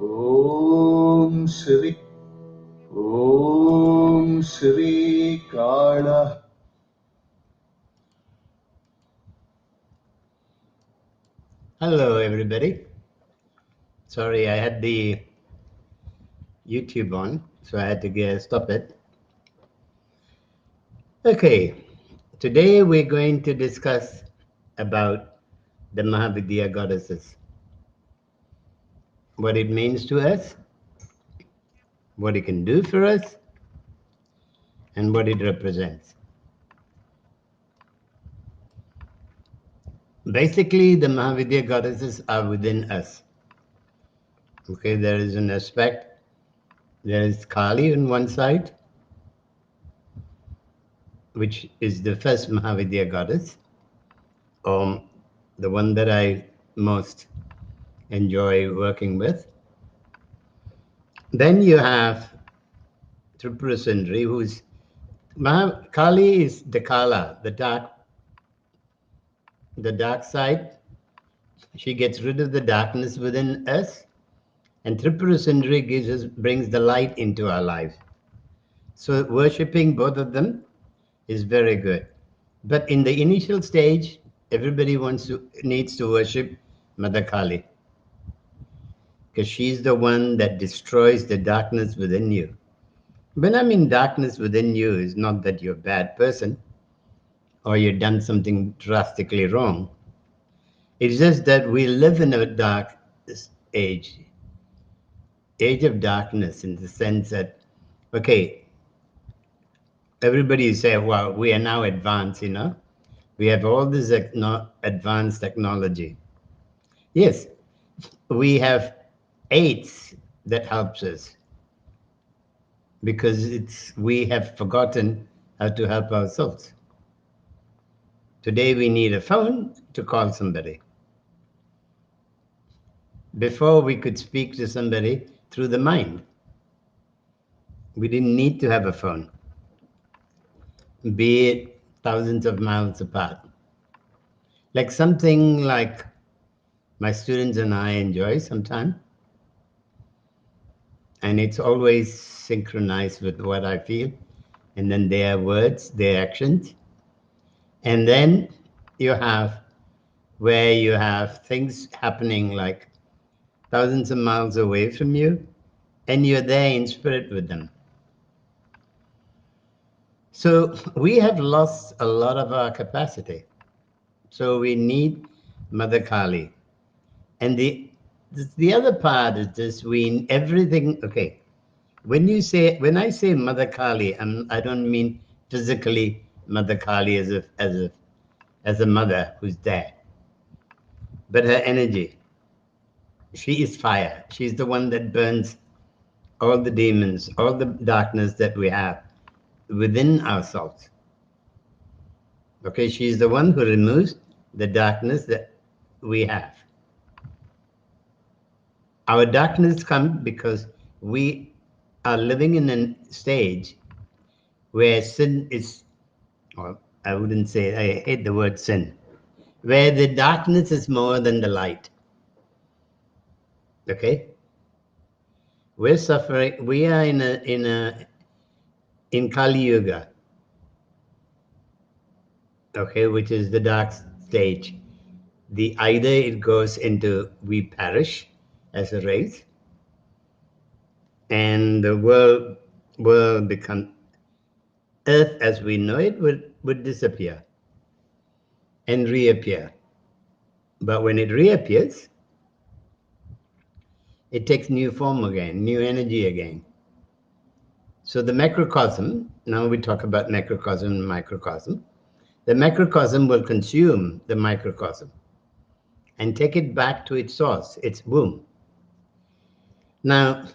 Om Shri Kala. Hello, everybody. Sorry, I had the YouTube on, so I had to stop it. Okay, today we're going to discuss about the Mahavidya goddesses, what it means to us, what it can do for us, and what it represents. Basically, the Mahavidya goddesses are within us. Okay, there is an aspect, there is Kali on one side, which is the first Mahavidya goddess, the one that I most enjoy working with. Then you have Tripura Sundari, who's Kali is the Kala, the dark side. She gets rid of the darkness within us, and Tripura Sundari brings the light into our life. So worshipping both of them is very good. But in the initial stage, everybody needs to worship Mother Kali, because she's the one that destroys the darkness within you. When I mean darkness within you, is not that you're a bad person or you've done something drastically wrong. It's just that we live in a dark age of darkness, in the sense that, okay, everybody say, well, we are now advanced, we have all this advanced technology. Yes, we have aids that helps us, because we have forgotten how to help ourselves. Today we need a phone to call somebody. Before, we could speak to somebody through the mind. We didn't need to have a phone, be it thousands of miles apart. Like something like my students and I enjoy sometime, and it's always synchronized with what I feel, and then their words, their actions. And then you have where you have things happening like thousands of miles away from you, and you're there in spirit with them. So we have lost a lot of our capacity. So we need Mother Kali. And the other part is this: everything. Okay, when I say Mother Kali, I don't mean physically Mother Kali as a mother who's there, but her energy. She is fire. She's the one that burns all the demons, all the darkness that we have within ourselves. Okay, she's the one who removes the darkness that we have. Our darkness comes because we are living in a stage where sin is, well, I wouldn't say, I hate the word sin, where the darkness is more than the light. Okay? We're suffering, we are in Kali Yuga, okay, which is the dark stage. Either it goes into we perish as a race, and the world become, Earth as we know it would disappear and reappear. But when it reappears, it takes new form again, new energy again. So the macrocosm, now we talk about macrocosm and microcosm. The macrocosm will consume the microcosm and take it back to its source, its womb. Now,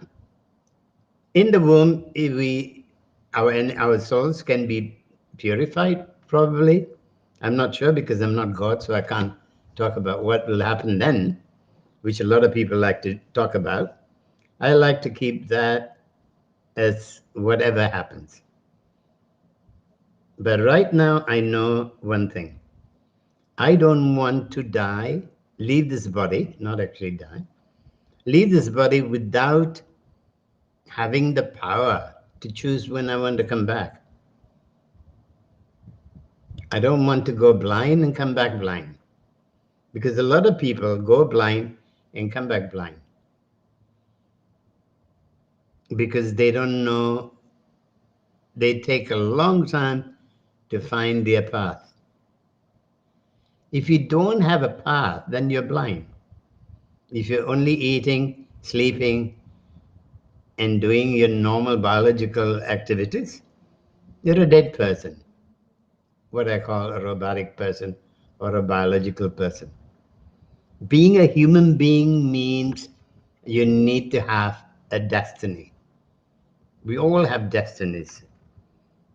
in the womb, our souls can be purified, probably. I'm not sure, because I'm not God, so I can't talk about what will happen then, which a lot of people like to talk about. I like to keep that as whatever happens. But right now, I know one thing. I don't want to die, leave this body, not actually die, leave this body without having the power to choose when I want to come back. I don't want to go blind and come back blind, because a lot of people go blind and come back blind because they don't know. They take a long time to find their path. If you don't have a path, then you're blind. If you're only eating, sleeping, and doing your normal biological activities, you're a dead person, what I call a robotic person or a biological person. Being a human being means you need to have a destiny. We all have destinies,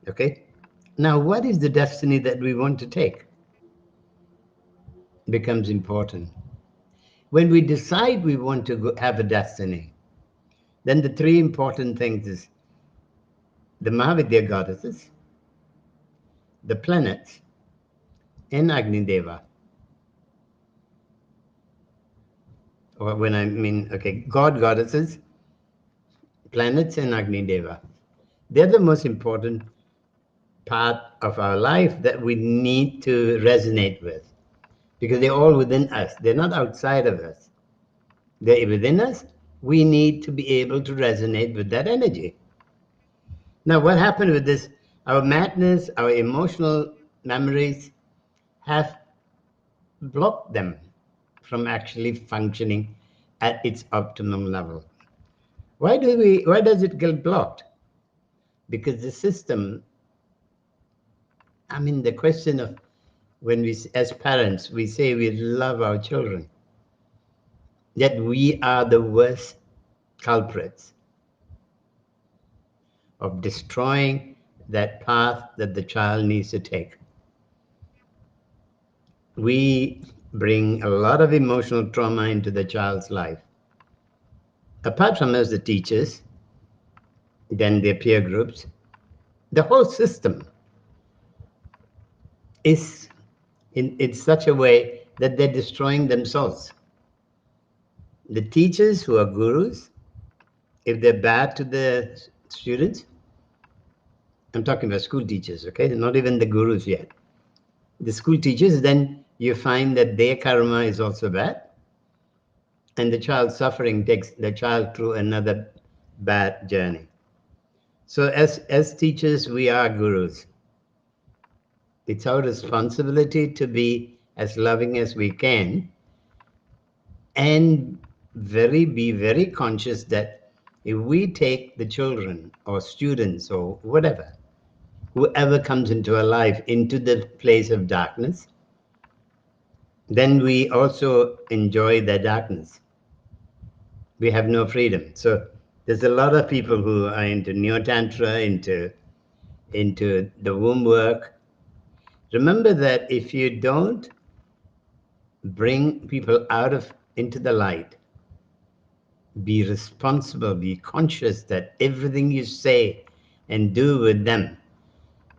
okay? Now, what is the destiny that we want to take? Becomes important. When we decide we want to have a destiny, then the three important things is the Mahavidya goddesses, the planets, and Agni Deva. Or when I mean, okay, goddesses, planets, and Agni Deva. They're the most important part of our life that we need to resonate with, because they're all within us. They're not outside of us. They're within us. We need to be able to resonate with that energy. Now, what happened with this? Our madness, our emotional memories have blocked them from actually functioning at its optimum level. Why does it get blocked? Because the system, I mean, the question of when we, as parents, we say we love our children, yet we are the worst culprits of destroying that path that the child needs to take. We bring a lot of emotional trauma into the child's life. Apart from us, the teachers, then their peer groups, the whole system is in such a way that they're destroying themselves. The teachers who are gurus, if they're bad to the students, I'm talking about school teachers, okay? Not even the gurus yet. The school teachers, then you find that their karma is also bad, and the child's suffering takes the child through another bad journey. So as teachers, we are gurus. It's our responsibility to be as loving as we can, and be very conscious that if we take the children or students or whatever, whoever comes into our life, into the place of darkness, then we also enjoy the darkness. We have no freedom. So there's a lot of people who are into neo-tantra, into the womb work. Remember that if you don't bring people out of into the light, be responsible, be conscious that everything you say and do with them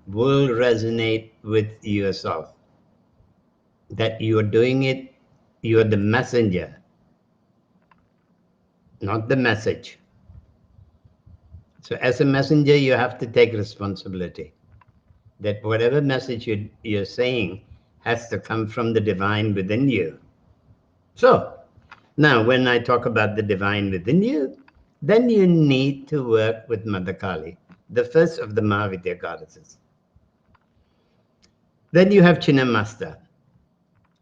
will resonate with yourself. That you are doing it, you are the messenger, not the message. So as a messenger, you have to take responsibility that whatever message you're saying has to come from the divine within you. So now when I talk about the divine within you, then you need to work with Mother Kali, the first of the Mahavidya goddesses. Then you have Chhinnamasta,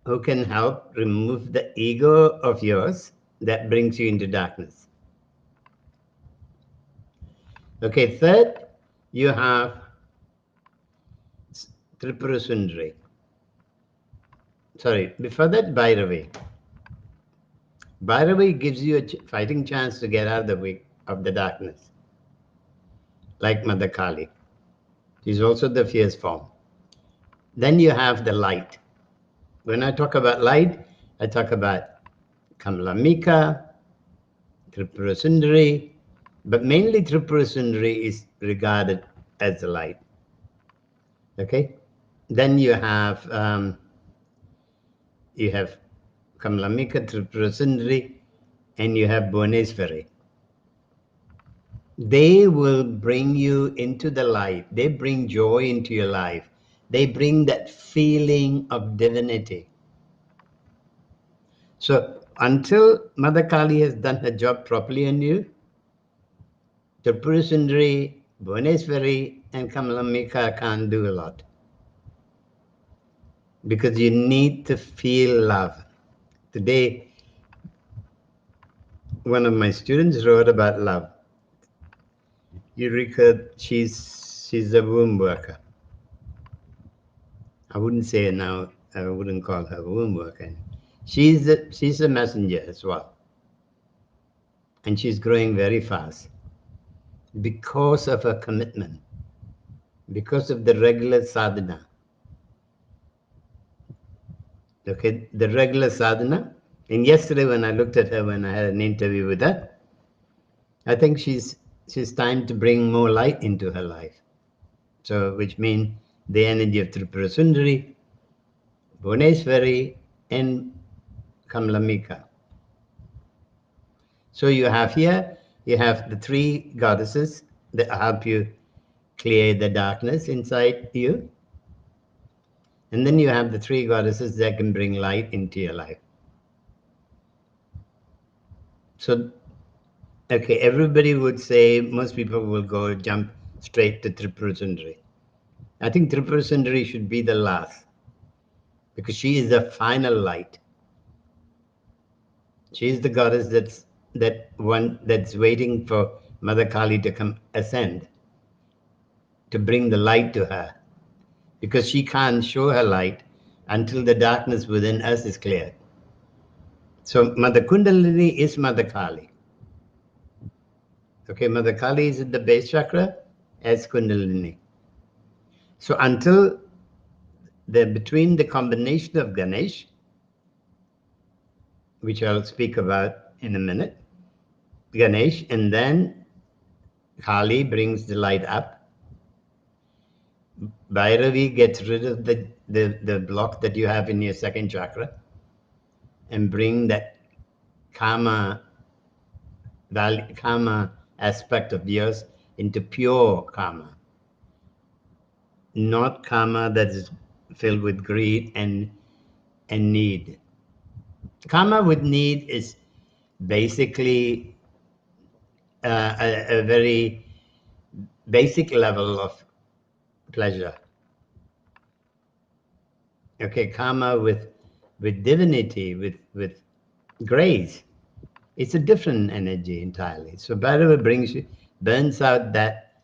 who can help remove the ego of yours that brings you into darkness. Okay, third, you have Tripura Sundari. Sorry, before that, Bhairavi. Bhairavi gives you a fighting chance to get out of the darkness, like Mother Kali. She's also the fierce form. Then you have the light. When I talk about light, I talk about Kamalamika, Tripura Sundari, but mainly Tripura Sundari is regarded as the light. Okay? Then you have Kamalamika, Tripura Sundari, and you have Bhuvaneswari. They will bring you into the light. They bring joy into your life. They bring that feeling of divinity. So until Mother Kali has done her job properly on you, Tripura Sundari, Bhuvaneswari, and Kamalamika can't do a lot. Because you need to feel love. Today, one of my students wrote about love. Eureka, she's a womb worker. I wouldn't say now, I wouldn't call her a womb worker. She's a messenger as well. And she's growing very fast because of her commitment, because of the regular sadhana. Okay, the regular sadhana. And yesterday when I looked at her, when I had an interview with her, I think she's time to bring more light into her life. So, which means the energy of Tripura Sundari, Bhuvaneswari, and Kamalamika. So you have here, you have the three goddesses that help you clear the darkness inside you. And then you have the three goddesses that can bring light into your life. So, okay, everybody would say, most people will go jump straight to Tripura Sundari. I think Tripura Sundari should be the last, because she is the final light. She is the goddess that's waiting for Mother Kali to come ascend, to bring the light to her, because she can't show her light until the darkness within us is cleared. So Mother Kundalini is Mother Kali. Okay, Mother Kali is at the base chakra as Kundalini. So until between the combination of Ganesh, which I'll speak about in a minute, Ganesh, and then Kali brings the light up. Bhairavi gets rid of the block that you have in your second chakra and bring that karma aspect of yours into pure karma, not karma that is filled with greed and need. Karma with need is basically a very basic level of pleasure. Okay, karma with divinity, with grace, it's a different energy entirely. So Bhairavi burns out that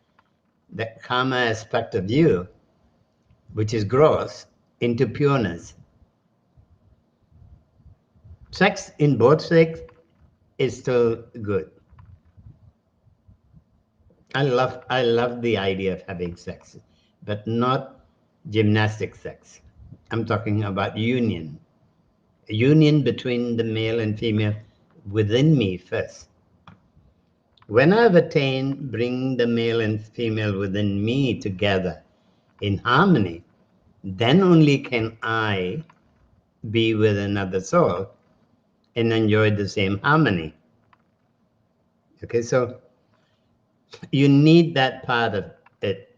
karma aspect of you, which is gross, into pureness. Sex in both sex is still good. I love the idea of having sex, but not gymnastic sex. I'm talking about union. A union between the male and female within me first. When I've attained bringing the male and female within me together in harmony, then only can I be with another soul and enjoy the same harmony. Okay, so you need that part of it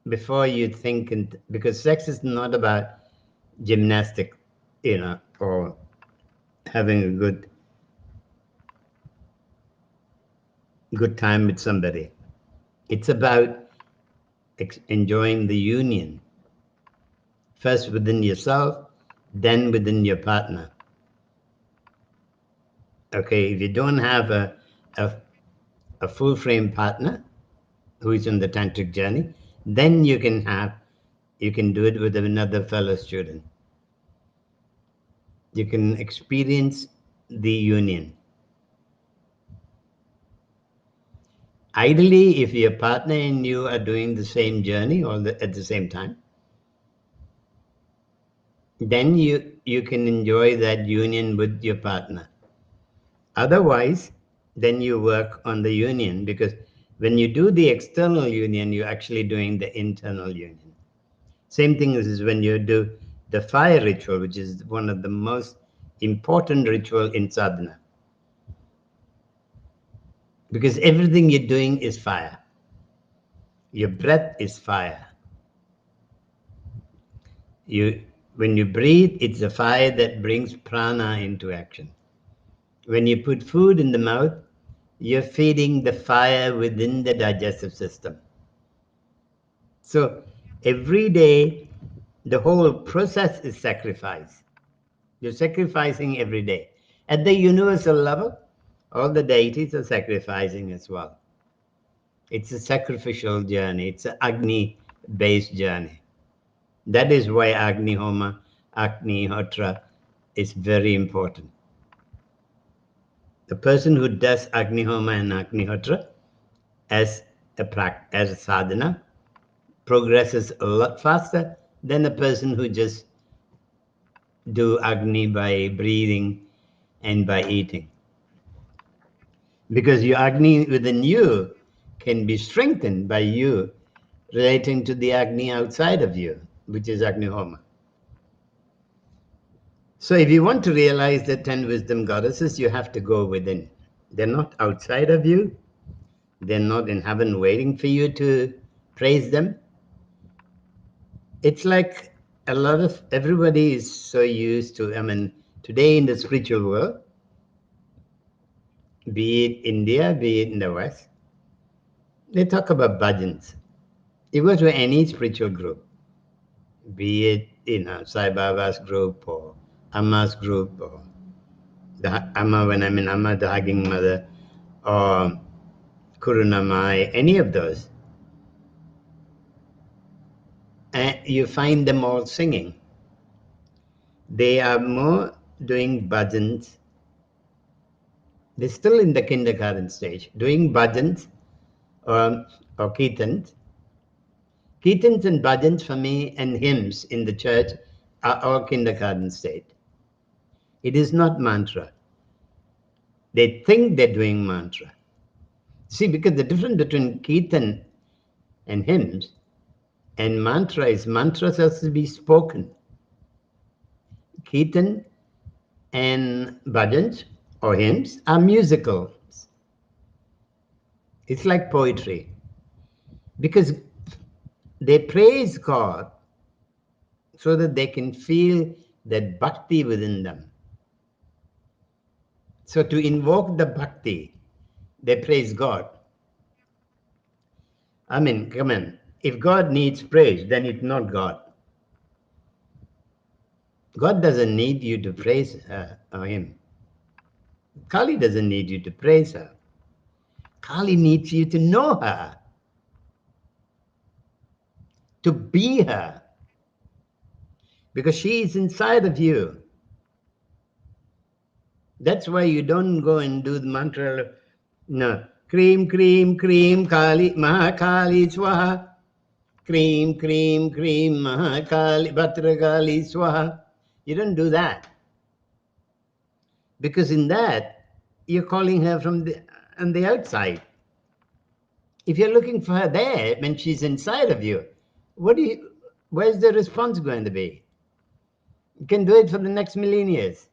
before you think, because sex is not about gymnastic, or having a good time with somebody. It's about enjoying the union, first within yourself, then within your partner. Okay, if you don't have a full frame partner who is on the tantric journey, then you can do it with another fellow student. You can experience the union. Ideally, if your partner and you are doing the same journey at the same time, then you can enjoy that union with your partner. Otherwise, then you work on the union, because when you do the external union, you're actually doing the internal union. Same thing is when you do the fire ritual, which is one of the most important ritual in sadhana. Because everything you're doing is fire. Your breath is fire. When you breathe, it's the fire that brings prana into action. When you put food in the mouth, you're feeding the fire within the digestive system. So every day, the whole process is sacrifice. You're sacrificing every day. At the universal level, all the deities are sacrificing as well. It's a sacrificial journey. It's an Agni-based journey. That is why Agni Homa, Agni Hotra is very important. The person who does Agni Homa and Agni Hotra as a sadhana progresses a lot faster than a person who just do Agni by breathing and by eating. Because your Agni within you can be strengthened by you relating to the Agni outside of you, which is Agni Homa. So if you want to realize the 10 wisdom goddesses, you have to go within. They're not outside of you. They're not in heaven waiting for you to praise them. It's like everybody is so used to, today in the spiritual world, be it India, be it in the West, they talk about bhajans. You go to any spiritual group, be it, Sai Baba's group or Amma's group or the Amma, when I mean Amma, the hugging mother, or Kurunamai, any of those, and you find them all singing. They are more doing bhajans. They're still in the kindergarten stage, doing bhajans or kirtans. Kirtans and bhajans for me and hymns in the church are all kindergarten state. It is not mantra. They think they're doing mantra. See, because the difference between kirtan and hymns and mantra is mantras has to be spoken. Kirtan and bhajans or hymns are musical. It's like poetry. Because they praise God so that they can feel that bhakti within them. So to invoke the bhakti, they praise God. Come on. If God needs praise, then it's not God. God doesn't need you to praise her or him. Kali doesn't need you to praise her. Kali needs you to know her, to be her, because she is inside of you. That's why you don't go and do the mantra, no, Cream, cream, cream, Kali, Mahakali, Swaha. Cream, cream, cream, Mahakali, Bhatrakali, Swaha. You don't do that. Because in that, you're calling her from on the outside. If you're looking for her there, when she's inside of you, where's the response going to be? You can do it for the next million years.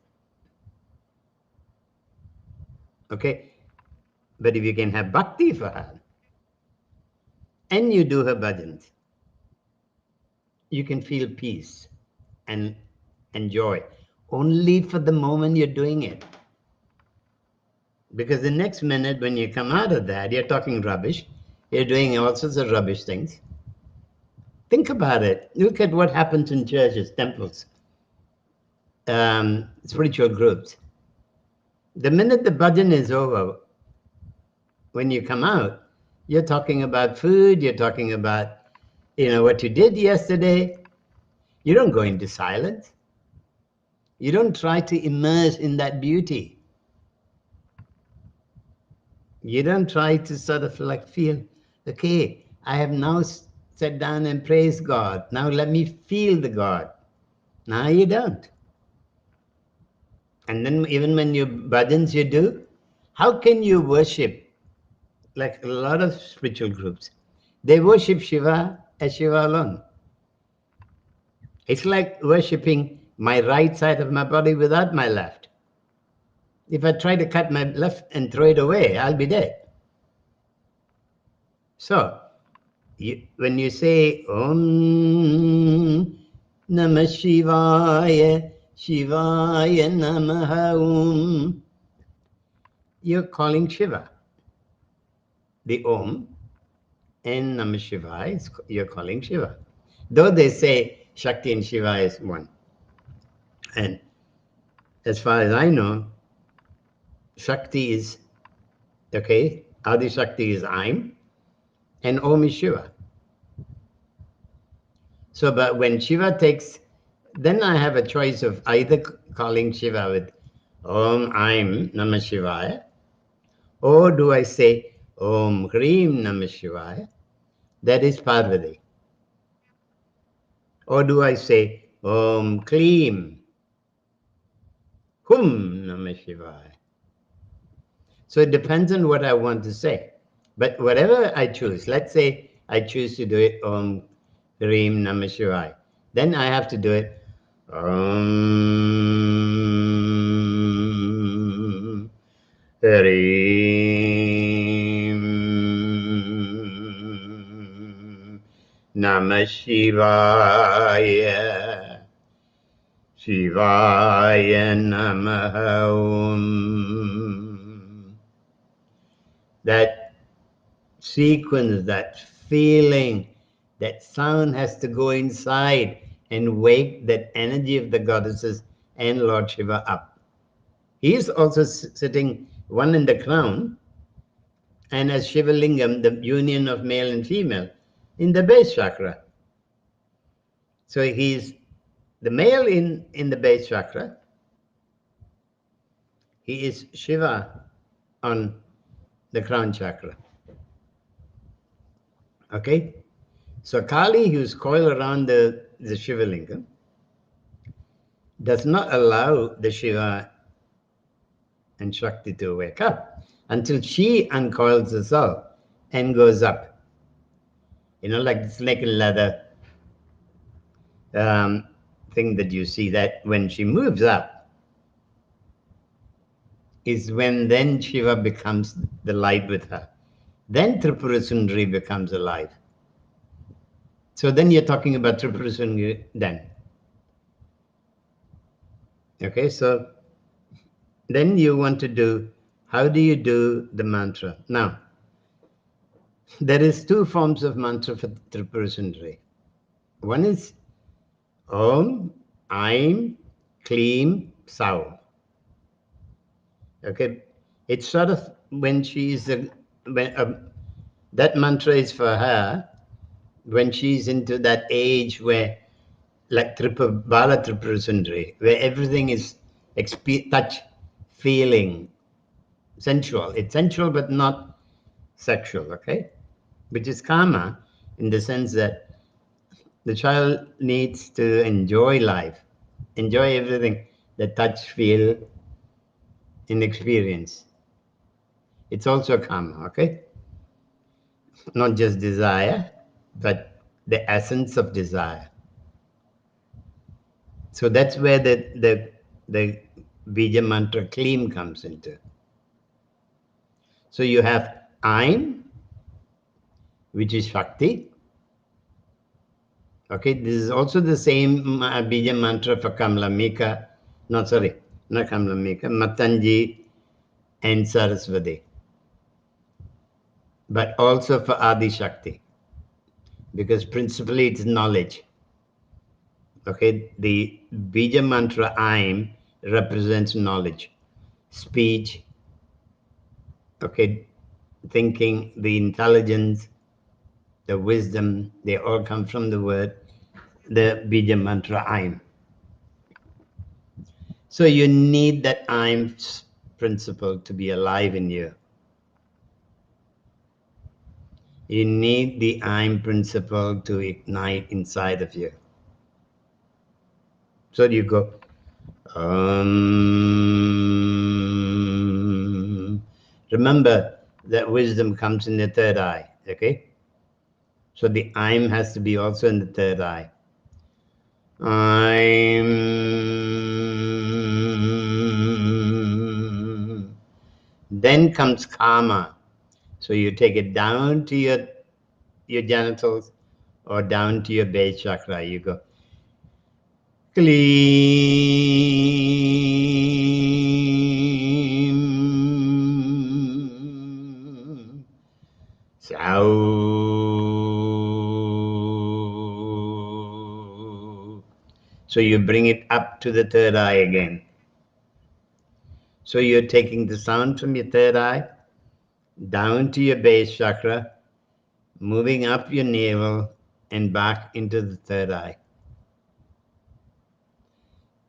Okay? But if you can have bhakti for her, and you do her bhajans, you can feel peace and joy only for the moment you're doing it. Because the next minute when you come out of that, you're talking rubbish. You're doing all sorts of rubbish things. Think about it. Look at what happens in churches, temples, spiritual groups. The minute the bhajan is over, when you come out, you're talking about food, you're talking about, what you did yesterday. You don't go into silence. You don't try to immerse in that beauty. You don't try to sort of like feel, okay, I have now sat down and praised God. Now let me feel the God. Now you don't. And then even when you bhajans you do, how can you worship? Like a lot of spiritual groups, they worship Shiva as Shiva alone. It's like worshipping my right side of my body without my left. If I try to cut my left and throw it away, I'll be dead. So, when you say Om Namah Shivaya, Shivaya Namaha Om, you're calling Shiva. The Om and Namah Shivaya, you're calling Shiva. Though they say Shakti and Shiva is one. And as far as I know, Shakti is, okay, Adi Shakti is I'm, and Om is Shiva. So, but when Shiva takes, then I have a choice of either calling Shiva with Om I'm Namah Shivaya, or do I say Om Hrim Namah Shivaya, that is Parvati. Or do I say Om Kleem Hum Namah Shivaya. So it depends on what I want to say. But whatever I choose, let's say I choose to do it Om Hrim Namah Shivaya, then I have to do it Om Hrim Namah Shivaya. Shivaya Namaha Om. That sequence, that feeling, that sound has to go inside and wake that energy of the goddesses and Lord Shiva up. He is also sitting one in the crown, and as Shiva Lingam, the union of male and female, in the base chakra. So he's the male in the base chakra. He is Shiva on the crown chakra. Okay? So Kali, who's coiled around the Shiva Lingam, does not allow the Shiva and Shakti to wake up until she uncoils herself and goes up. You know, like the snake and ladder thing that you see, that when she moves up is when then Shiva becomes the light with her. Then Tripura Sundari becomes alive. So then you're talking about Tripura Sundari then. Okay, so then you want to do, how do you do the mantra? Now, there is two forms of mantra for Tripura Sundari. One is Om, Aim, Kleem, Sau. Okay, it's sort of when she's, that mantra is for her when she's into that age where, like Bala Tripura Sundari, where everything is touch, feeling, sensual. It's sensual but not sexual, okay? Which is karma in the sense that the child needs to enjoy life, enjoy everything, the touch, feel, and experience. It's also karma, okay? Not just desire, but the essence of desire. So that's where the Bija mantra Kleem comes into. So you have Aim, which is Shakti. Okay, this is also the same Bija mantra for Kamlamika, not Kamlamika, Matanji and Saraswati. But also for Adi Shakti, because principally it's knowledge. Okay, the Bija mantra Aim represents knowledge, speech, okay, thinking, the intelligence, the wisdom, they all come from the word, the Bija mantra Aim. So you need that Aim principle to be alive in you. You need the Aim principle to ignite inside of you. So you go, remember that wisdom comes in the third eye, okay? So the Aim has to be also in the third eye. Then comes karma. So you take it down to your your genitals or down to your base chakra. You go Klim Sau. So you bring it up to the third eye again. So you're taking the sound from your third eye down to your base chakra, moving up your navel and back into the third eye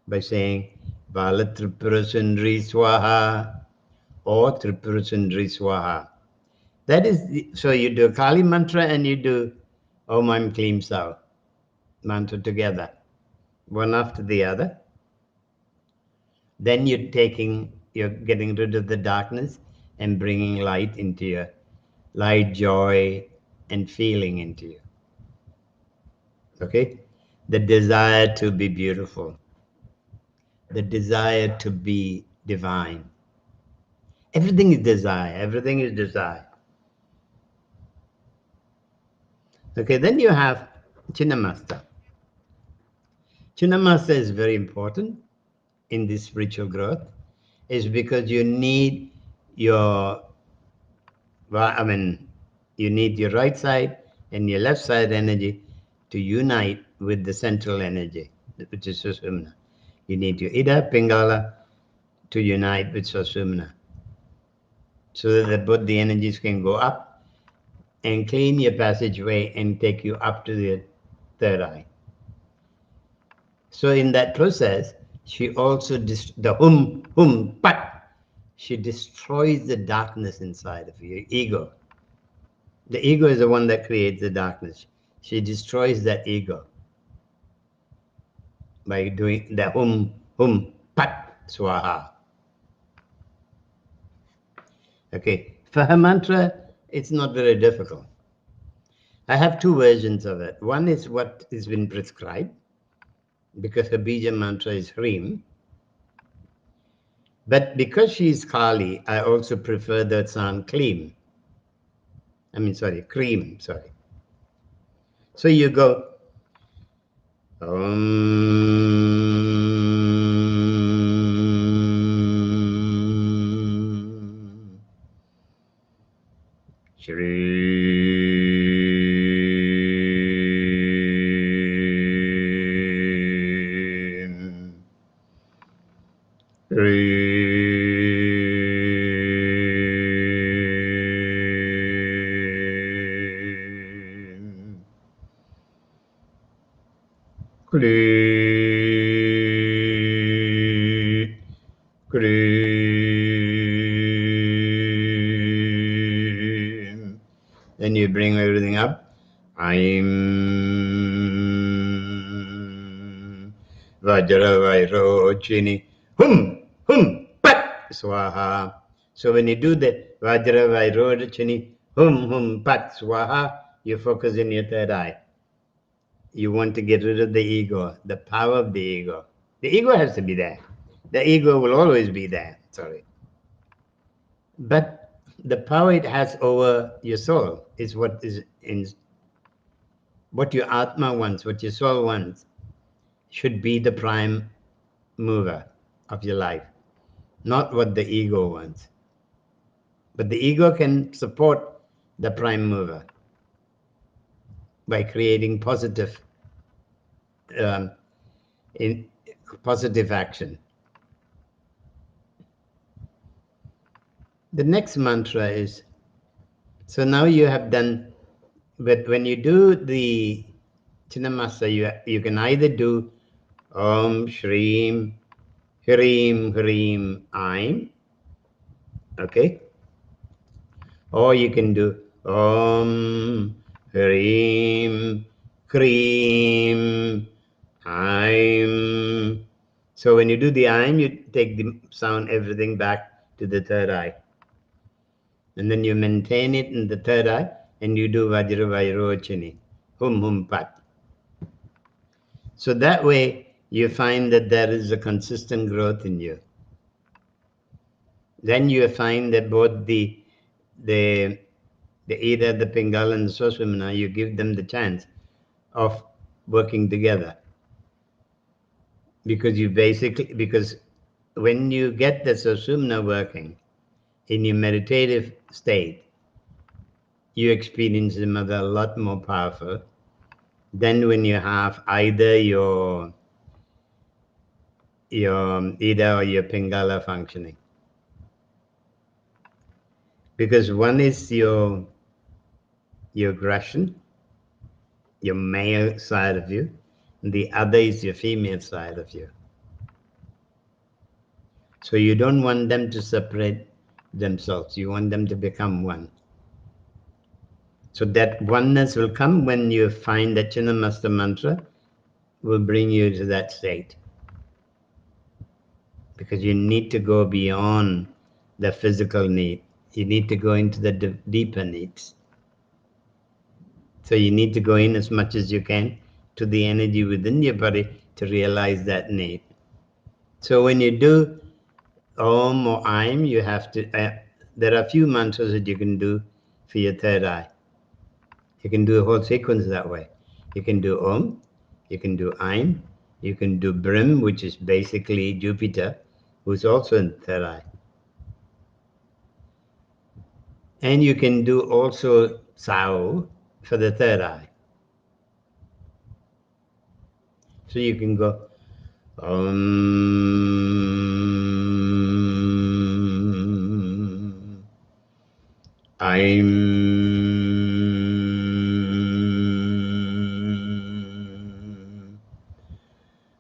by saying Bala Tripura Sundari Swaha or Tripura Sundari Swaha. That is, so you do Kali mantra and you do Om Aim Klim Sau mantra together, one after the other. Then you're getting rid of the darkness and bringing light into you, light, joy, and feeling into you. Okay? The desire to be beautiful, the desire to be divine. Everything is desire. Everything is desire. Okay, then you have Chhinnamasta. Chhinnamasta is very important in this spiritual growth, is because you need your, you need your right side and your left side energy to unite with the central energy, which is Sushumna. You need your Ida, Pingala to unite with Sushumna, so that both the energies can go up and clean your passageway and take you up to the third eye. So in that process, she also, the pat, she destroys the darkness inside of your ego. The ego is the one that creates the darkness. She destroys that ego by doing the pat, swaha. Okay, for her mantra, it's not very difficult. I have two versions of it. One is what has been prescribed, because her bija mantra is Hreem. But because she is Kali, I also prefer that sound Kleem. Cream, sorry. So you go Then you bring everything up. I'm Vajravairocini. Pat Swaha. So when you do the Vajravairocini, pat Swaha, you focus in your third eye. You want to get rid of the ego, the power of the ego. The ego has to be there. The ego will always be there. Sorry. But the power it has over your soul is what your Atma wants, what your soul wants, should be the prime mover of your life, not what the ego wants. But the ego can support the prime mover by creating positive action. The next mantra is, so now you have done, but when you do the Chhinnamasta, you can either do Om Shreem Hreem Hreem Aim, okay? Or you can do Om Hreem Hreem Aim. So when you do the Aim, you take the sound, everything back to the third eye. And then you maintain it in the third eye, and you do Vajravairocini, pat. So that way, you find that there is a consistent growth in you. Then you find that both the Either the Pingala and the Sushumna, you give them the chance of working together. Because when you get the Sushumna working in your meditative state, you experience them as a lot more powerful than when you have either your Ida or your Pingala functioning. Because one is your aggression, your male side of you, and the other is your female side of you. So you don't want them to separate themselves. You want them to become one. So that oneness will come when you find that Chhinnamasta mantra will bring you to that state. Because you need to go beyond the physical need. You need to go into the deeper needs. So you need to go in as much as you can to the energy within your body to realize that need. So when you do Om or Aim, you have to, there are a few mantras that you can do for your third eye. You can do a whole sequence that way. You can do Om, you can do Aim, you can do Brim, which is basically Jupiter, who's also in third eye. And you can do also Sao for the third eye. So you can go I'm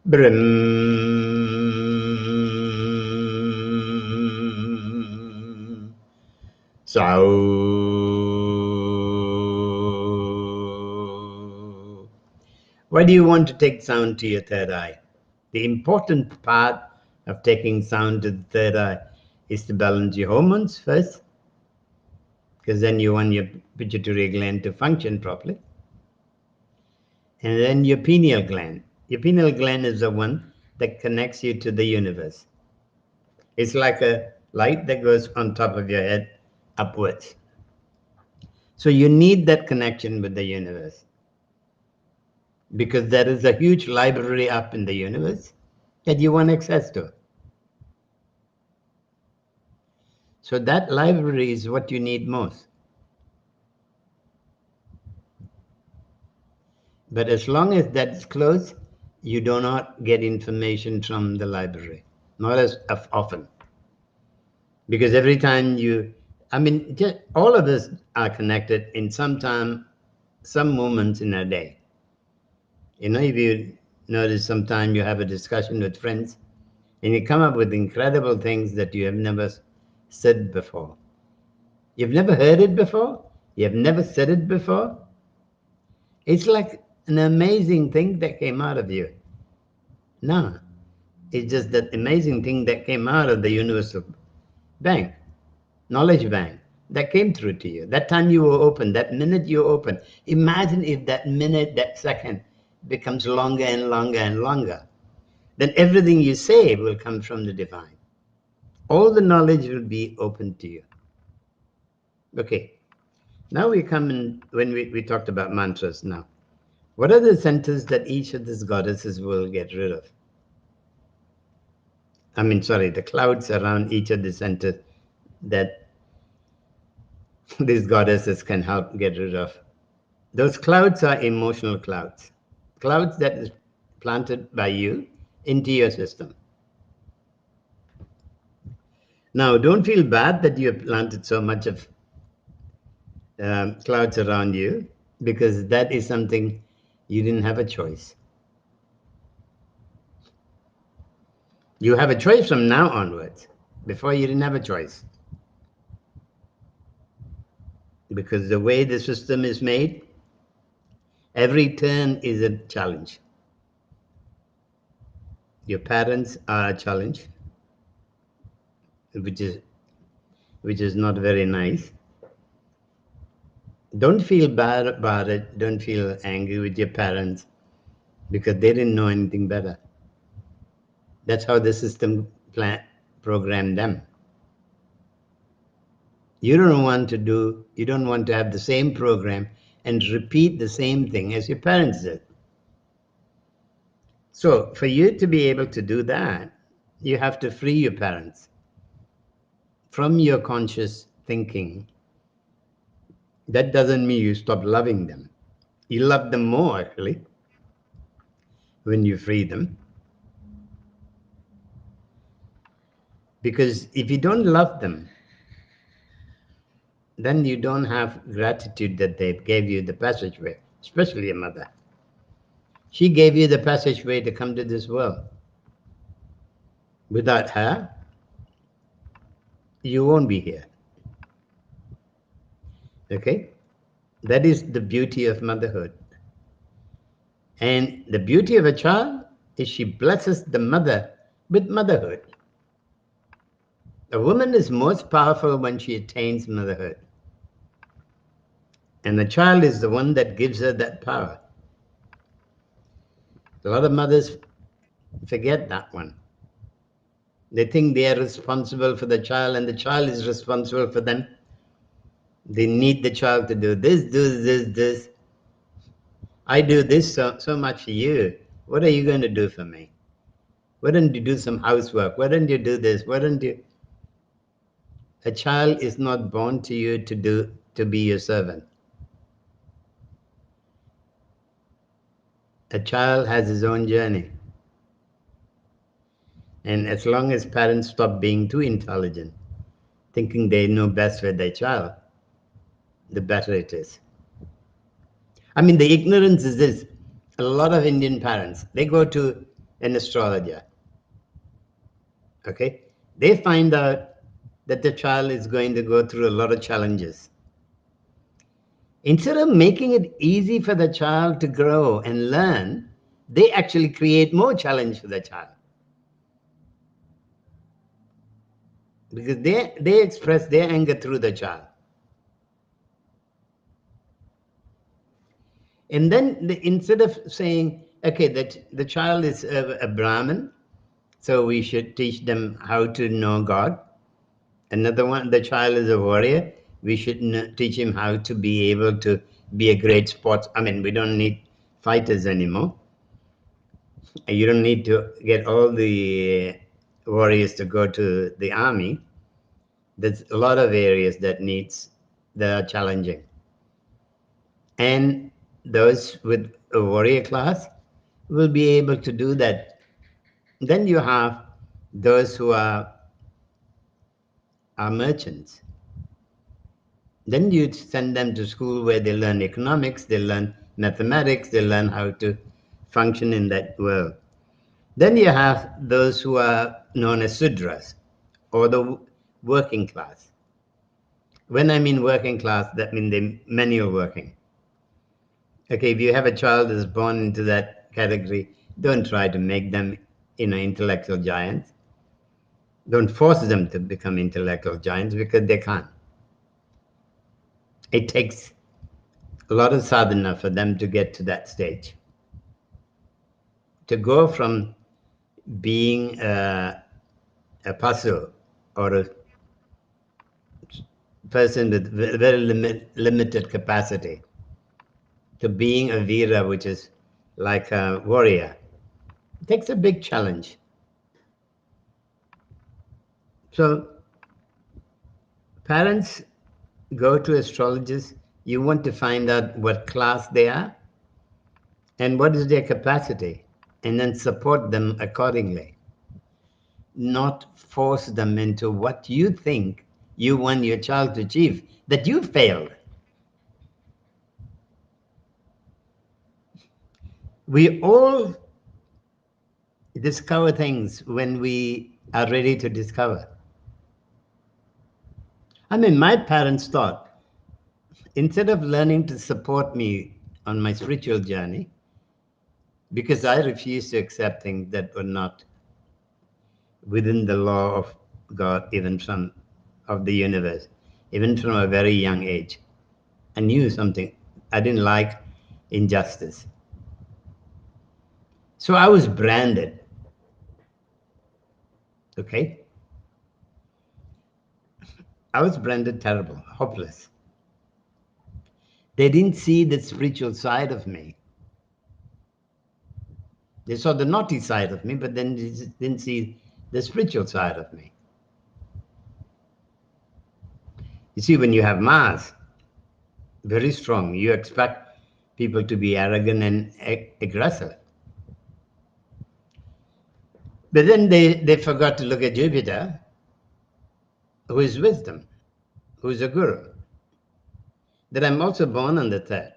Brim Sao. Why do you want to take sound to your third eye? The important part of taking sound to the third eye is to balance your hormones first, because then you want your pituitary gland to function properly. And then your pineal gland. Your pineal gland is the one that connects you to the universe. It's like a light that goes on top of your head upwards. So you need that connection with the universe, because there is a huge library up in the universe that you want access to. So that library is what you need most. But as long as that's closed, you do not get information from the library, not as often. Because every time all of us are connected in some time, some moments in a day. If you notice, sometime you have a discussion with friends and you come up with incredible things that you have never said before. You've never heard it before? You have never said it before? It's like an amazing thing that came out of you. No, it's just that amazing thing that came out of the universal bank, knowledge bank, that came through to you. That time you were open, that minute you open. Imagine if that minute, that second becomes longer and longer and longer. Then everything you say will come from the divine. All the knowledge will be open to you. Okay, now we come in, when we talked about mantras now. What are the centers that each of these goddesses will get rid of? The clouds around each of the centers that these goddesses can help get rid of. Those clouds are emotional clouds. Clouds that is planted by you into your system. Now, don't feel bad that you have planted so much of clouds around you, because that is something you didn't have a choice. You have a choice from now onwards. Before, you didn't have a choice. Because the way the system is made, every turn is a challenge. Your parents are a challenge, which is not very nice. Don't feel bad about it. Don't feel angry with your parents, because they didn't know anything better. That's how the system programmed them. You don't want to have the same program and repeat the same thing as your parents did. So for you to be able to do that, you have to free your parents from your conscious thinking. That doesn't mean you stop loving them. You love them more, actually, when you free them. Because if you don't love them, then you don't have gratitude that they gave you the passageway, especially your mother. She gave you the passageway to come to this world. Without her, you won't be here. Okay? That is the beauty of motherhood. And the beauty of a child is she blesses the mother with motherhood. A woman is most powerful when she attains motherhood. And the child is the one that gives her that power. A lot of mothers forget that one. They think they are responsible for the child and the child is responsible for them. They need the child to do this, this. I do this so much for you. What are you going to do for me? Why don't you do some housework? Why don't you do this? Why don't you? A child is not born to you to be your servant. A child has his own journey. And as long as parents stop being too intelligent, thinking they know best for their child, the better it is. I mean, the ignorance is this. A lot of Indian parents, they go to an astrologer. Okay? They find out that the child is going to go through a lot of challenges. Instead of making it easy for the child to grow and learn, they actually create more challenge for the child. Because they express their anger through the child. And then instead of saying, okay, that the child is a Brahmin, so we should teach them how to know God. Another one, the child is a warrior, we should teach him how to be able to be a great sports. I mean, we don't need fighters anymore. You don't need to get all the warriors to go to the army. There's a lot of areas that are challenging. And those with a warrior class will be able to do that. Then you have those who are merchants. Then you send them to school where they learn economics, they learn mathematics, they learn how to function in that world. Then you have those who are known as Sudras, or the working class. When I mean working class, that means they're manual working. Okay, if you have a child that's born into that category, don't try to make them, intellectual giants. Don't force them to become intellectual giants because they can't. It takes a lot of sadhana for them to get to that stage. To go from being a puzzle or a person with very limited capacity to being a Veera, which is like a warrior, it takes a big challenge. So parents go to astrologers, you want to find out what class they are and what is their capacity, and then support them accordingly. Not force them into what you think you want your child to achieve, that you failed. We all discover things when we are ready to discover. I mean, my parents thought, instead of learning to support me on my spiritual journey, because I refused to accept things that were not within the law of God, even of the universe, even from a very young age. I knew something. I didn't like injustice. So I was branded. Okay? I was branded terrible, hopeless. They didn't see the spiritual side of me. They saw the naughty side of me, but then they didn't see the spiritual side of me. You see, when you have mass, very strong, you expect people to be arrogant and aggressive. But then they forgot to look at Jupiter, who is wisdom, who is a guru. That I'm also born on the third.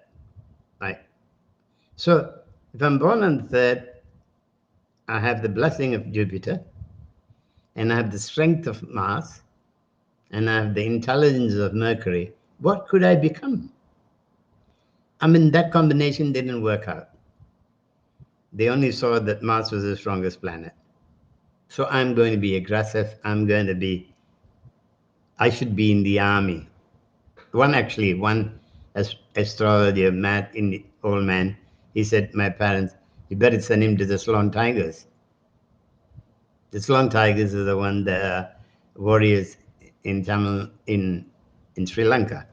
Right? So if I'm born on the third, I have the blessing of Jupiter, and I have the strength of Mars, and I have the intelligence of Mercury. What could I become? I mean, that combination didn't work out. They only saw that Mars was the strongest planet. So I'm going to be aggressive. I should be in the army. One astrologer, Matt, in the old man, he said, my parents, you better send him to the Sloan Tigers. The Sloan Tigers are the one, the warriors in Tamil, in Sri Lanka.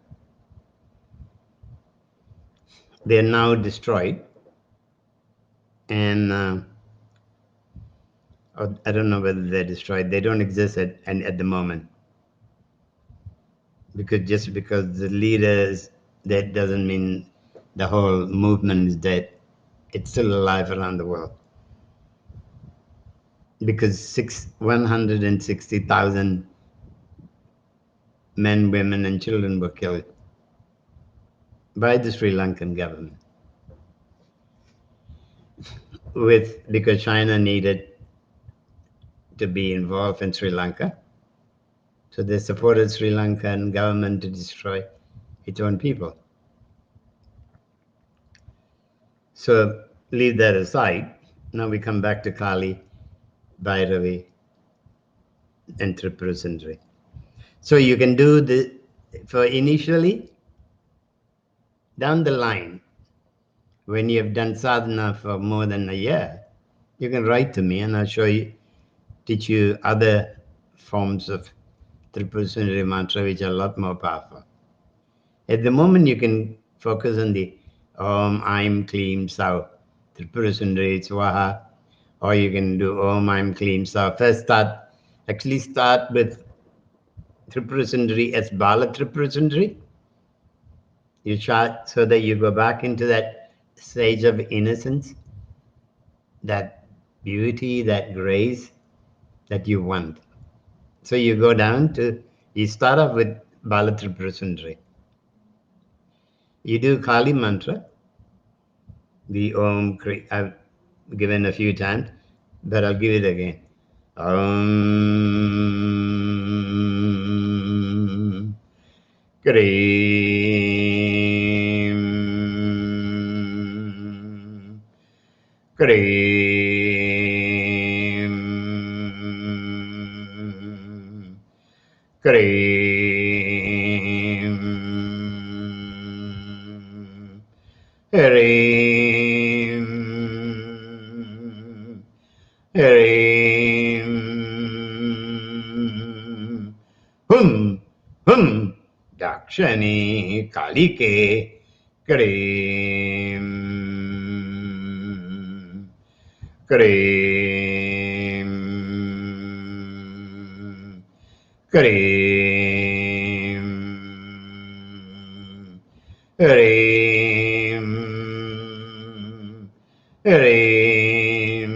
They are now destroyed. And I don't know whether they're destroyed. They don't exist at the moment. Because the leaders, that doesn't mean the whole movement is dead. It's still alive around the world. Because 160,000 men, women, and children were killed by the Sri Lankan government. Because China needed to be involved in Sri Lanka. So they supported Sri Lankan government to destroy its own people. So leave that aside. Now we come back to Kali, Bhairavi, and Tripura Sundari. So you can do for initially, down the line, when you have done sadhana for more than a year, you can write to me and I'll teach you other forms of Tripura Sundari mantra which are a lot more powerful. At the moment, you can focus on the Om, Aim, Kleem, Sau, Tripura Sundari, Swaha, or you can do Om, Aim, Kleem, Sau. First start with Tripura Sundari as Bala Tripura Sundari. You start so that you go back into that stage of innocence, that beauty, that grace that you want. So you start off with Bala Tripura Sundari. You do Kali mantra, the Om, I've given a few times, but I'll give it again. Om Krim Krim Krim Harim Harim Hum Hum Dakshani Kalike Karim Karim Karim Harim Harim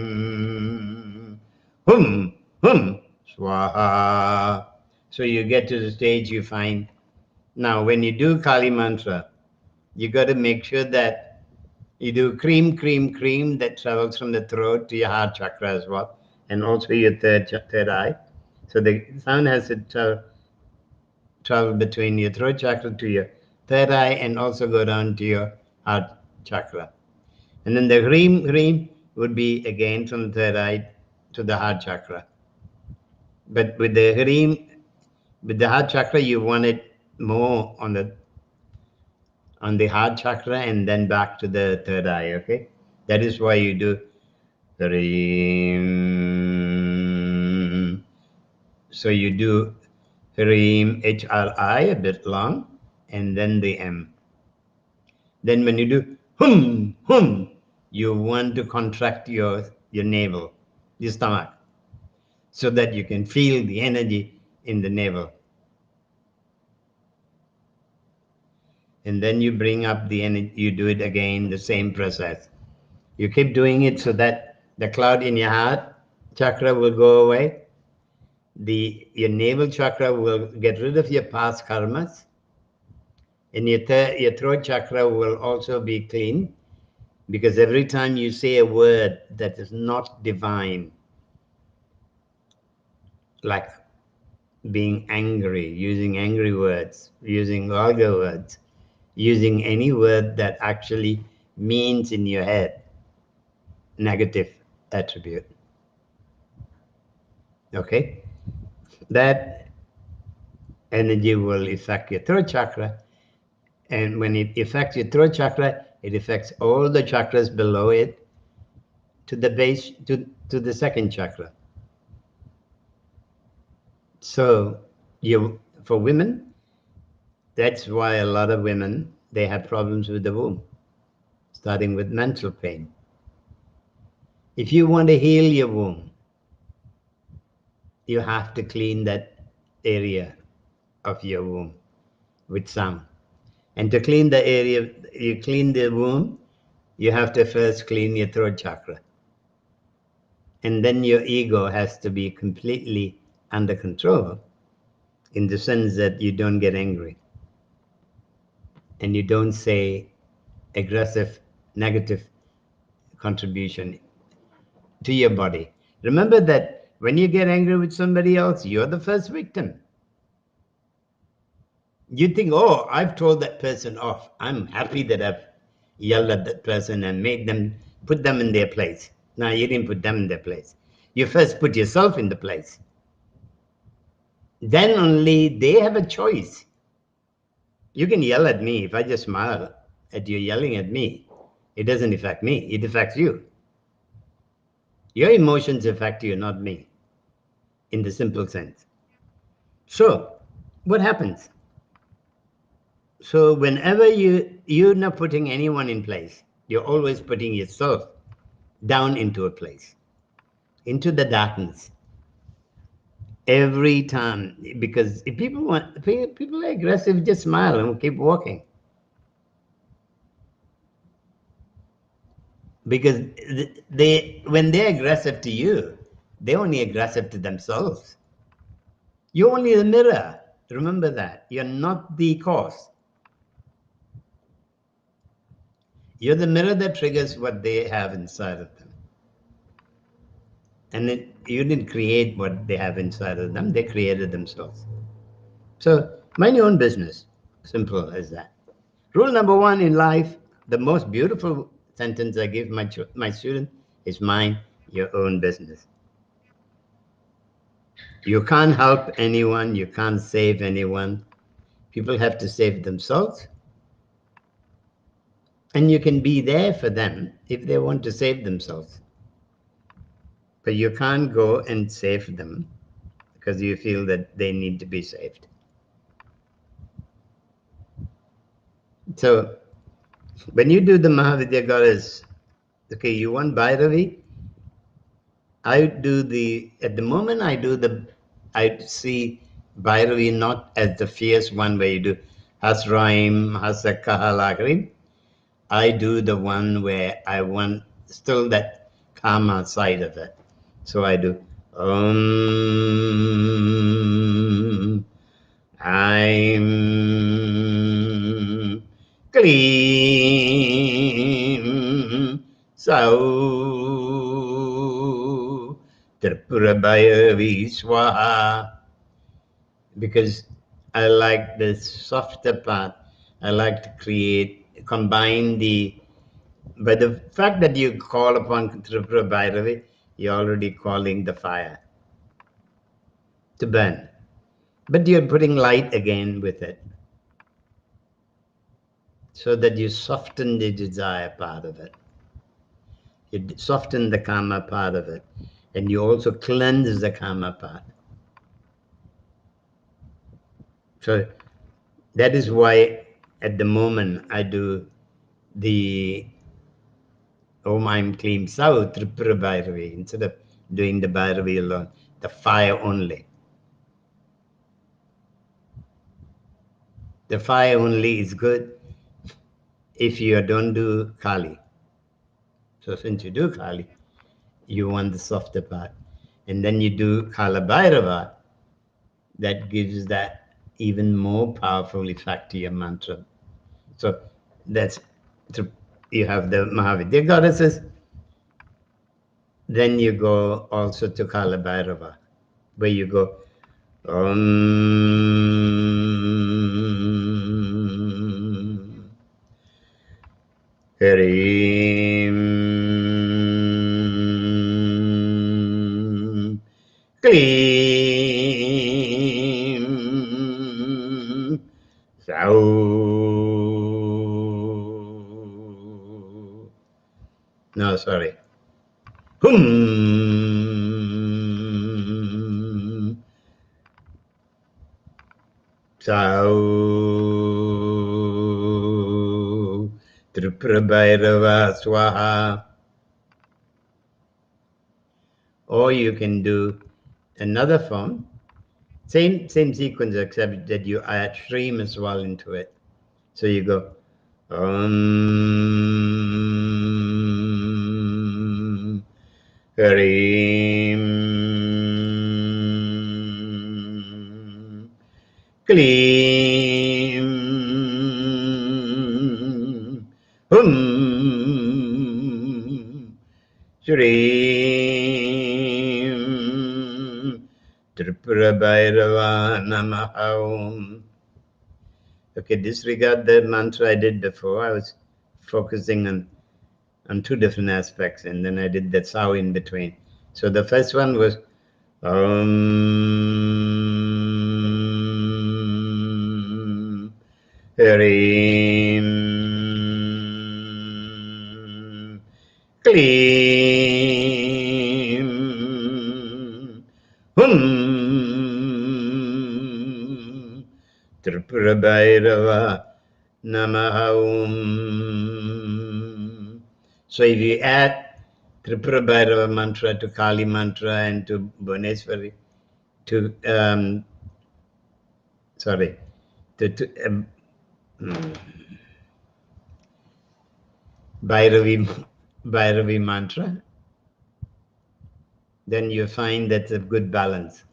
Hum Hum Swaha. So you get to the stage you find. Now when you do Kali mantra, you got to make sure that you do cream, cream, cream that travels from the throat to your heart chakra as well, and also your third eye. So the sound has to travel between your throat chakra to your third eye and also go down to your heart chakra. And then the cream would be again from the third eye to the heart chakra. But with the heart chakra, you want it more on the heart chakra and then back to the third eye, okay? That is why you do Harim. So you do Hrim, H-R-I, a bit long, and then the M. Then when you do hum, hum, you want to contract your navel, your stomach, so that you can feel the energy in the navel. And then you bring up the energy, you do it again, the same process. You keep doing it so that the cloud in your heart chakra will go away. Your navel chakra will get rid of your past karmas. And your throat chakra will also be clean, because every time you say a word that is not divine, like being angry, using angry words, using vulgar words, using any word that actually means in your head negative attribute. Okay? That energy will affect your throat chakra. And when it affects your throat chakra, it affects all the chakras below it to the base, to the second chakra. So for women, that's why a lot of women, they have problems with the womb, starting with menstrual pain. If you want to heal your womb, you have to clean that area of your womb with sound. And to clean the area, you clean the womb, you have to first clean your throat chakra. And then your ego has to be completely under control, in the sense that you don't get angry and you don't say aggressive, negative contribution to your body. Remember that when you get angry with somebody else, you're the first victim. You think, oh, I've told that person off. I'm happy that I've yelled at that person and made them, put them in their place. No, you didn't put them in their place. You first put yourself in the place. Then only they have a choice. You can yell at me. If I just smile at you yelling at me, it doesn't affect me. It affects you. Your emotions affect you, not me, in the simple sense. So, what happens? So whenever you're not putting anyone in place, you're always putting yourself down into a place, into the darkness. Every time, because if people are aggressive, just smile and keep walking. Because when they're aggressive to you, they're only aggressive to themselves. You're only the mirror. Remember that. You're not the cause. You're the mirror that triggers what they have inside of them. And you didn't create what they have inside of them. They created themselves. So mind your own business. Simple as that. Rule number one in life, the most beautiful sentence I give my student is mind your own business. You can't help anyone. You can't save anyone. People have to save themselves. And you can be there for them if they want to save themselves. But you can't go and save them because you feel that they need to be saved. So when you do the Mahavidya goddess, okay, you want Bhairavi, at the moment I see Bhairavi not as the fierce one where you do Hasraim, Hasakahalagrim. I do the one where I want still that karma side of it. So I do I'm Klim Sau Tripura Bhairavi Swaha. Because I like the softer part. I like to combine but the fact that you call upon Tripura Bhairavi, you're already calling the fire to burn. But you're putting light again with it, so that you soften the desire part of it. You soften the karma part of it. And you also cleanse the karma part. So that is why at the moment I do the Om Aim Kleem Sau Tripura Bhairavi instead of doing the Bhairavi alone, the fire only. The fire only is good if you don't do Kali. So since you do Kali, you want the softer part. And then you do Kala Bhairava, that gives that even more powerful effect to your mantra. So that's, you have the Mahavidya goddesses, then you go also to Kala Bhairava, where you go Harim Kleem Sau. No, sorry. Hum Sau Tripura Bhairava Swaha. Or you can do another form, same sequence, except that you add Shreem as well into it. So you go Harim Kleem Hum Shreem Tripura Bhairava Namaha Om. Okay, disregard the mantra I did before. I was focusing on two different aspects, and then I did that Sao in between. So the first one was Harim Kleem Hum Tripura Bhairava Namaha Om. So if you add Tripura Bhairava mantra to Kali mantra and to Bhuvaneswari, to Bhairavi mantra, then you find that's a good balance.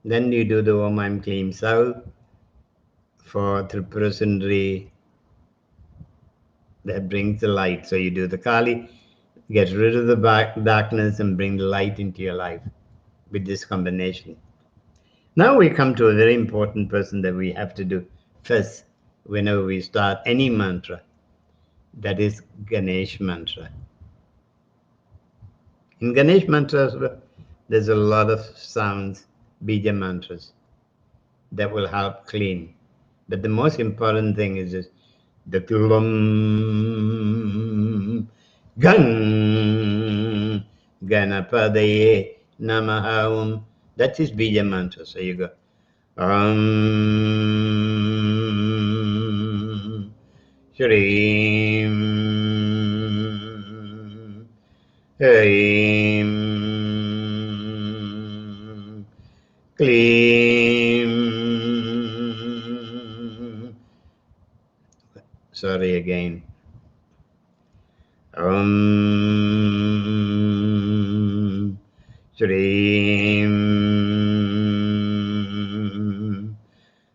Then you do the Om Aim Kleem Sau for Tripura Sundari, that brings the light. So you do the Kali, get rid of the darkness and bring the light into your life with this combination. Now we come to a very important person that we have to do first whenever we start any mantra. That is Ganesh mantra. In Ganesh mantras, there's a lot of sounds, bija mantras, that will help clean. But the most important thing is just the Tulum Gan Ganapadaye Namaha Om. That is bija mantra. So you go Shreem Harim Kleem. Sorry again. Shreem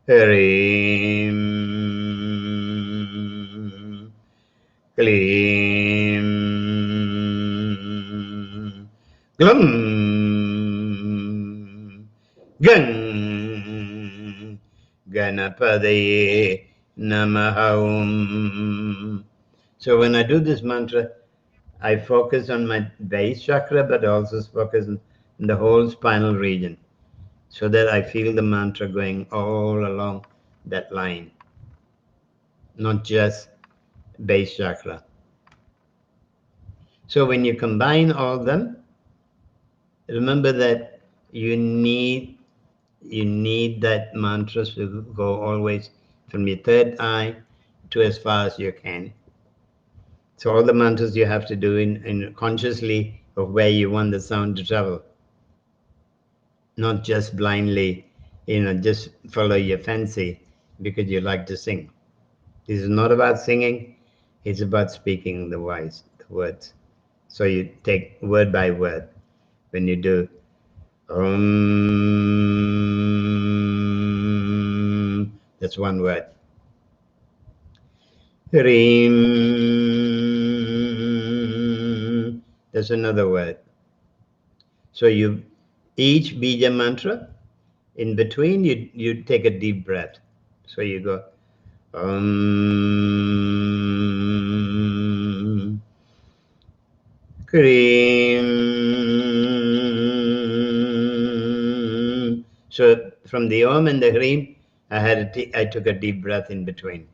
Harim Kleem Glum Gan Ganapadaye Namaha Om. So when I do this mantra, I focus on my base chakra, but also focus on the whole spinal region, so that I feel the mantra going all along that line, not just base chakra. So when you combine all of them, remember that you need You need that mantra to go always from your third eye to as far as you can. So all the mantras you have to do in consciously of where you want the sound to travel, not just blindly, just follow your fancy because you like to sing. This is not about singing, it's about speaking the words. So you take word by word. When you do that's one word. Hrim, that's another word. So each bija mantra, in between you take a deep breath. So you go Hrim. So from the Om and the Hrim, I took a deep breath in between.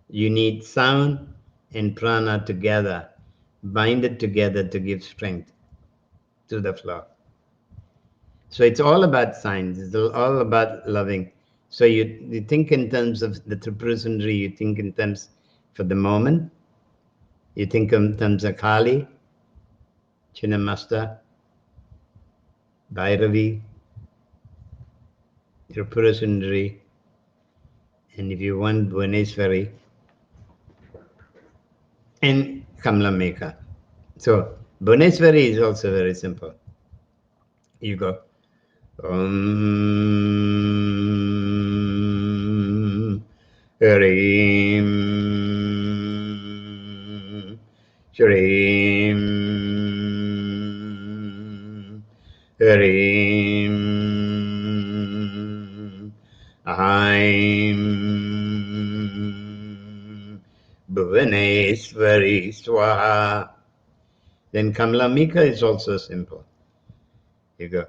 You need sound and prana together, bind it together to give strength to the flow. So it's all about science. It's all about loving. So you think in terms of the Tripura Sundari, you think in terms for the moment, you think in terms of Kali, Chhinnamasta, Bhairavi, Tripura Sundari, and if you want, Bhuvaneswari, and Kamla Meka. So Bhuvaneswari is also very simple. You go Hrim Shrim Hrim Aim Bhuvaneswari Swaha. Then Kamla Mika is also simple. You go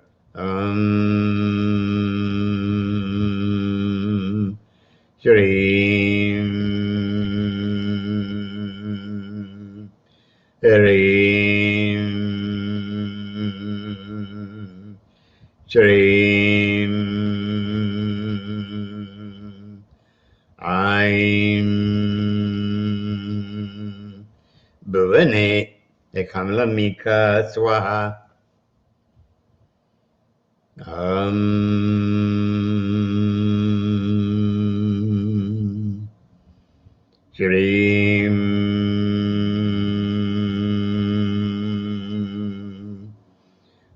Shrim Hrim Shrim Aim Bhuvane Kamla Mika Swaha. Shrim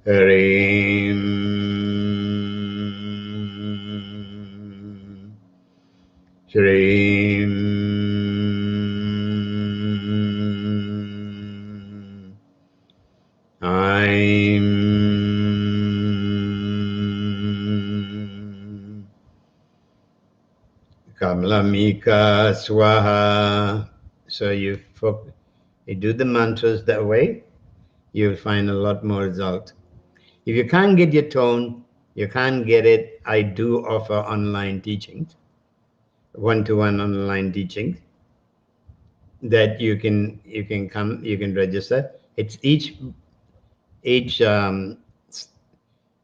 Hrim Shrim Aim Kamla Mika Swaha. So you do the mantras that way, you'll find a lot more result. If you can't get your tone, you can't get it, I do offer online teachings, one-to-one online teachings that you can come, you can register. It's each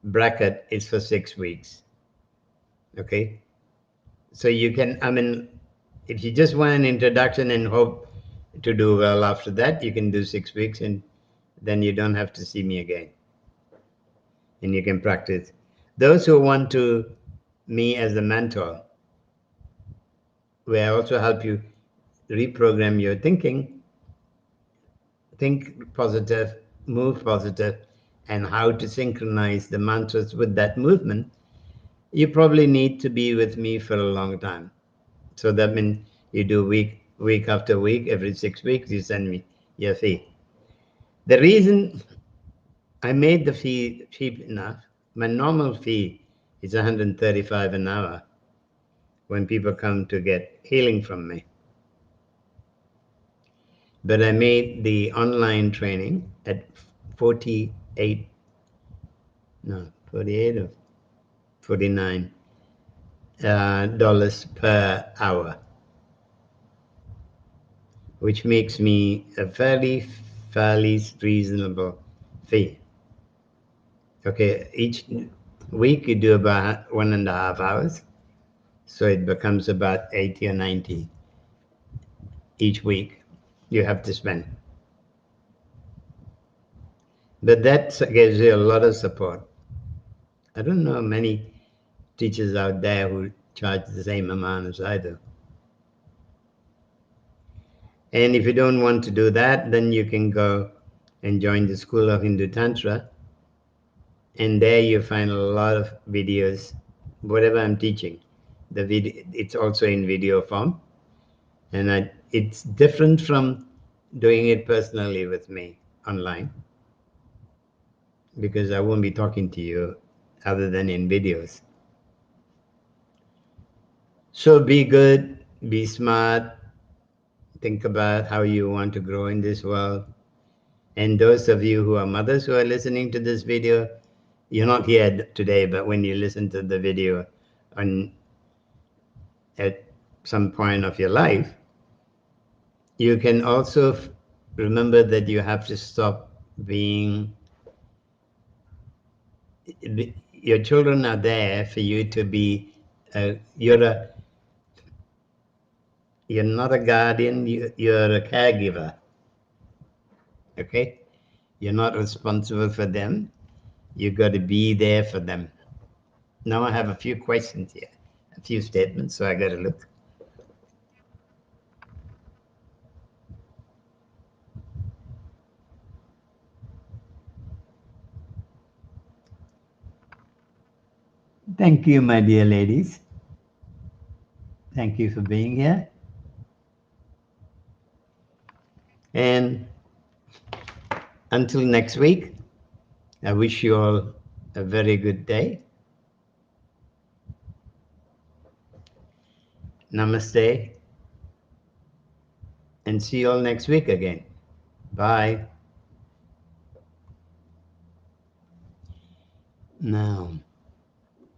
bracket is for 6 weeks. Okay, so you can, if you just want an introduction and hope to do well after that, you can do 6 weeks, and then you don't have to see me again, and you can practice. Those who want me as a mentor, where I also help you reprogram your thinking, think positive, move positive, and how to synchronize the mantras with that movement, you probably need to be with me for a long time. So that means you do week after week, every 6 weeks, you send me your fee. The reason I made the fee cheap enough, my normal fee is 135 an hour when people come to get healing from me. But I made the online training at 48 or 49 dollars per hour, which makes me a fairly reasonable fee. Okay, week, you do about 1.5 hours. So it becomes about 80 or 90 each week you have to spend. But that gives you a lot of support. I don't know many teachers out there who charge the same amount as I do. And if you don't want to do that, then you can go and join the School of Hindu Tantra. And there you find a lot of videos, whatever I'm teaching. The video, it's also in video form. And it's different from doing it personally with me online, because I won't be talking to you other than in videos. So be good, be smart, think about how you want to grow in this world. And those of you who are mothers who are listening to this video, you're not here today, but when you listen to the video at some point of your life, you can also remember that you have to stop being, your children are there for you to be, you're not a guardian, you're a caregiver, okay? You're not responsible for them. You got to be there for them. Now I have a few questions here, a few statements, so I got to look. Thank you, my dear ladies. Thank you for being here. And until next week, I wish you all a very good day. Namaste. And see you all next week again. Bye. Now.